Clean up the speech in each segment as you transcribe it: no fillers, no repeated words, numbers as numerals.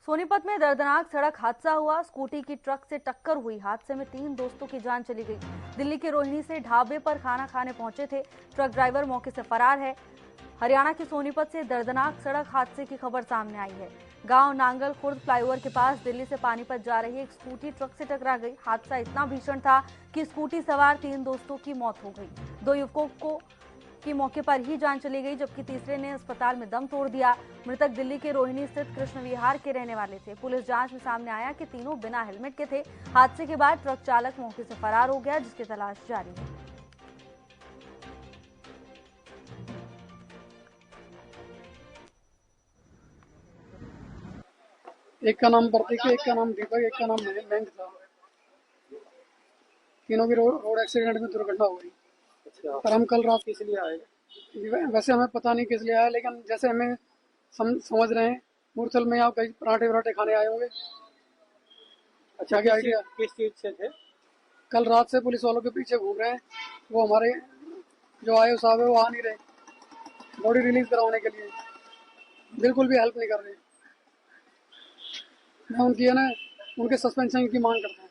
सोनीपत में दर्दनाक सड़क हादसा हुआ। स्कूटी की ट्रक से टक्कर हुई। हादसे में 3 दोस्तों की जान चली गई। दिल्ली के रोहिणी से ढाबे पर खाना खाने पहुंचे थे। ट्रक ड्राइवर मौके से फरार है। हरियाणा के सोनीपत से दर्दनाक सड़क हादसे की खबर सामने आई है। गांव नांगल खुर्द फ्लाईओवर के पास दिल्ली से पानीपत जा रही एक स्कूटी ट्रक से टकरा गई। हादसा इतना भीषण था कि स्कूटी सवार 3 दोस्तों की मौत हो गई। 2 युवकों की मौके पर ही जान चली गई, जबकि तीसरे ने अस्पताल में दम तोड़ दिया। मृतक दिल्ली के रोहिणी स्थित कृष्ण विहार के रहने वाले थे। पुलिस जांच में सामने आया कि तीनों बिना हेलमेट के थे। हादसे के बाद ट्रक चालक मौके से फरार हो गया, जिसकी तलाश जारी है। एक का नाम प्रतीक है, एक का नाम दीपक, एक का नाम मयंक था। तीनों की रोड एक्सीडेंट में दुर्घटना हो गई। अच्छा। पर हम कल रात किस लिए आए? वैसे हमें पता नहीं किस लिए आए, लेकिन जैसे हमें समझ रहे हैं मूर्थल में आप कहीं पराठे खाने आए होंगे। अच्छा, क्या आइडिया? किस चीज से थे? कल रात से पुलिस वालों के पीछे घूम रहे हैं। वो हमारे जो आए साहब है वो आ नहीं रहे बॉडी रिलीज करवाने के लिए। बिल्कुल भी हेल्प नहीं कर रहे। मैं उनकी है ना उनके सस्पेंशन की मांग करता हूँ।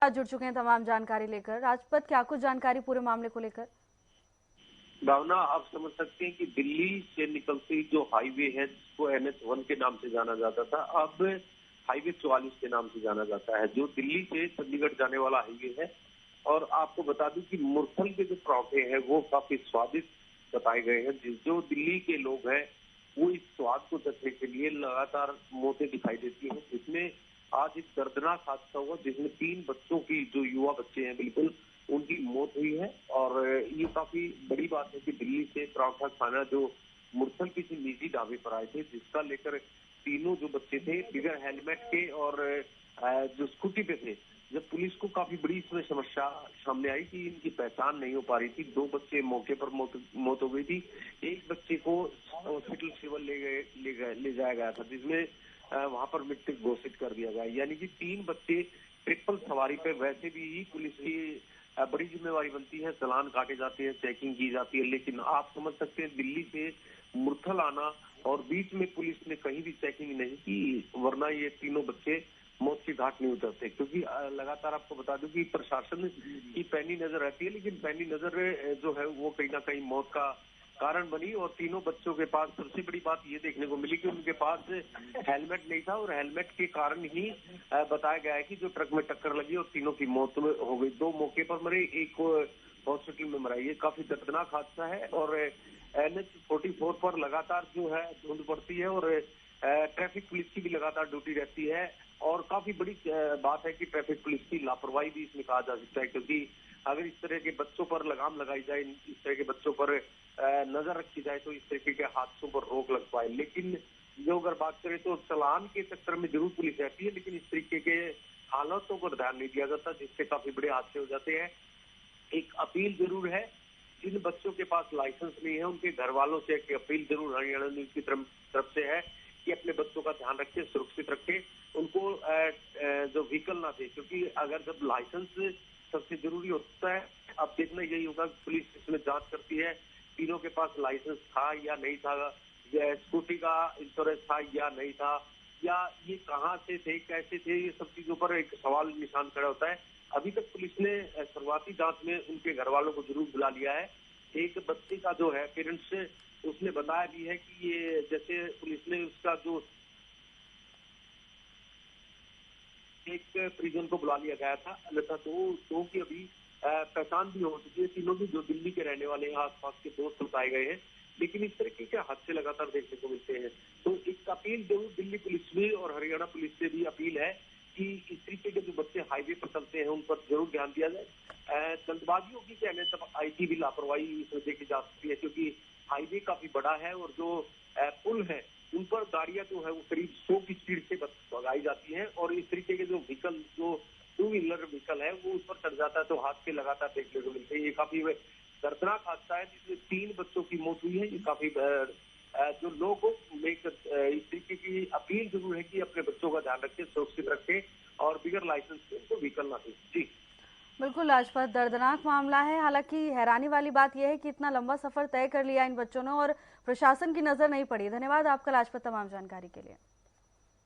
आज जुड़ चुके हैं तमाम जानकारी लेकर। राजपत, क्या कुछ जानकारी पूरे मामले को लेकर? भावना, आप समझ सकते हैं कि दिल्ली से निकलती जो हाईवे है जिसको NH1 के नाम से जाना जाता था, अब हाईवे 44 के नाम से जाना जाता है, जो दिल्ली से चंडीगढ़ जाने वाला हाईवे है। और आपको बता दूं कि मुरथल के जो पराठे हैं वो काफी स्वादिष्ट बताए गए हैं। जो दिल्ली के लोग हैं वो इस स्वाद को चखने के लिए लगातार मौतें दिखाई देती हैं। जिसमें आज एक दर्दनाक हादसा हुआ जिसमें 3 बच्चों की, जो युवा बच्चे हैं बिल्कुल, उनकी मौत हुई है। और ये काफी बड़ी बात है कि दिल्ली से पराठा खाना जो मुरथल किसी निजी ढाबे पर आए थे, जिसका लेकर तीनों जो बच्चे थे बिगर हेलमेट के और जो स्कूटी पे थे, जब पुलिस को काफी बड़ी इसमें समस्या सामने आई कि इनकी पहचान नहीं हो पा रही थी। 2 बच्चे मौके पर मौत हो गई थी। एक बच्चे को हॉस्पिटल सिविल ले जाया गया था, जिसमें वहां पर मृतक घोषित कर दिया गया। यानी कि 3 बच्चे ट्रिपल सवारी पे। वैसे भी पुलिस की बड़ी जिम्मेवारी बनती है, चालान काटे जाते हैं, चेकिंग की जाती है, लेकिन आप समझ सकते हैं दिल्ली से मुरथल आना और बीच में पुलिस ने कहीं भी चेकिंग नहीं की, वरना ये तीनों बच्चे मौत की घाट नहीं उतरते। क्योंकि लगातार आपको बता दूं कि प्रशासन की पैनी नजर रहती है, लेकिन पैनी नजर जो है वो कहीं ना कहीं मौत का कारण बनी। और तीनों बच्चों के पास सबसे बड़ी बात ये देखने को मिली कि उनके पास हेलमेट नहीं था, और हेलमेट के कारण ही बताया गया है कि जो ट्रक में टक्कर लगी और तीनों की मौत हो गई। 2 मौके पर मरे, एक हॉस्पिटल में मरा। ये काफी दर्दनाक हादसा है। और NH44 पर लगातार जो है धुंध पड़ती है और ट्रैफिक पुलिस की भी लगातार ड्यूटी रहती है। और काफी बड़ी बात है कि ट्रैफिक पुलिस की लापरवाही भी इसमें कहा जा सकता है, क्योंकि अगर इस तरह के बच्चों पर लगाम लगाई जाए, इस तरह के बच्चों पर नजर रखी जाए, तो इस तरीके के हादसों पर रोक लग पाए। लेकिन जो अगर बात करें तो चालान के चक्कर में जरूर पुलिस रहती है, लेकिन इस तरीके के हालातों पर ध्यान नहीं दिया जाता, जिससे काफी बड़े हादसे हो जाते हैं। एक अपील जरूर है, जिन बच्चों के पास लाइसेंस नहीं है उनके घर वालों से एक अपील जरूर हरियाणा न्यूज की तरफ से है कि अपने बच्चों का ध्यान रखें, सुरक्षित रखें, उनको जो व्हीकल ना दे। क्योंकि अगर जब लाइसेंस सबसे जरूरी होता है, अब देखना यही होगा पुलिस इसमें जांच करती है तीनों के पास लाइसेंस था या नहीं था, या स्कूटी का इंश्योरेंस था या नहीं था, या ये कहाँ से थे, कैसे थे, ये सब चीजों पर एक सवाल निशान खड़ा होता है। अभी तक पुलिस ने शुरुआती जांच में उनके घर वालों को जरूर बुला लिया है। एक बच्चे का जो है पेरेंट्स, उसने बताया भी है कि ये जैसे पुलिस ने उसका जो एक परिजन को बुला लिया गया था, अन्यथा दो की अभी पहचान भी हो चुकी है। तीनों भी जो दिल्ली के रहने वाले हैं, आसपास के दोस्त बताए गए हैं, लेकिन इस तरीके के हादसे लगातार देखने को मिलते हैं। तो एक अपील जरूर दिल्ली पुलिस में और हरियाणा पुलिस से भी अपील है कि इस तरीके के जो बच्चे हाईवे पर चलते हैं उन पर जरूर ध्यान दिया जाए। जल्दबाजी होगी कहने तब IT भी लापरवाही इसमें देखी जा सकती है, क्योंकि हाईवे काफी बड़ा है और जो पुल है उन पर गाड़ियां जो है वो करीब 100 की स्पीड से भगाई जाती हैं, और इस तरीके के जो व्हीकल, जो 2 व्हीलर व्हीकल है, वो उस पर चढ़ जाता है तो हादसे लगातार देखने को मिलते हैं। ये काफी दर्दनाक हादसा है जिसमें 3 बच्चों की मौत हुई है। ये काफी जो लोगों में इस तरीके की अपील जरूर है कि अपने बच्चों का ध्यान रखें, सुरक्षित रखें और बिगर लाइसेंस के उनको व्हीकल ना दें। जी बिल्कुल लाजपत दर्दनाक मामला है। हालांकि हैरानी वाली बात यह है कि इतना लंबा सफर तय कर लिया इन बच्चों ने और प्रशासन की नजर नहीं पड़ी। धन्यवाद आपका लाजपत तमाम जानकारी के लिए।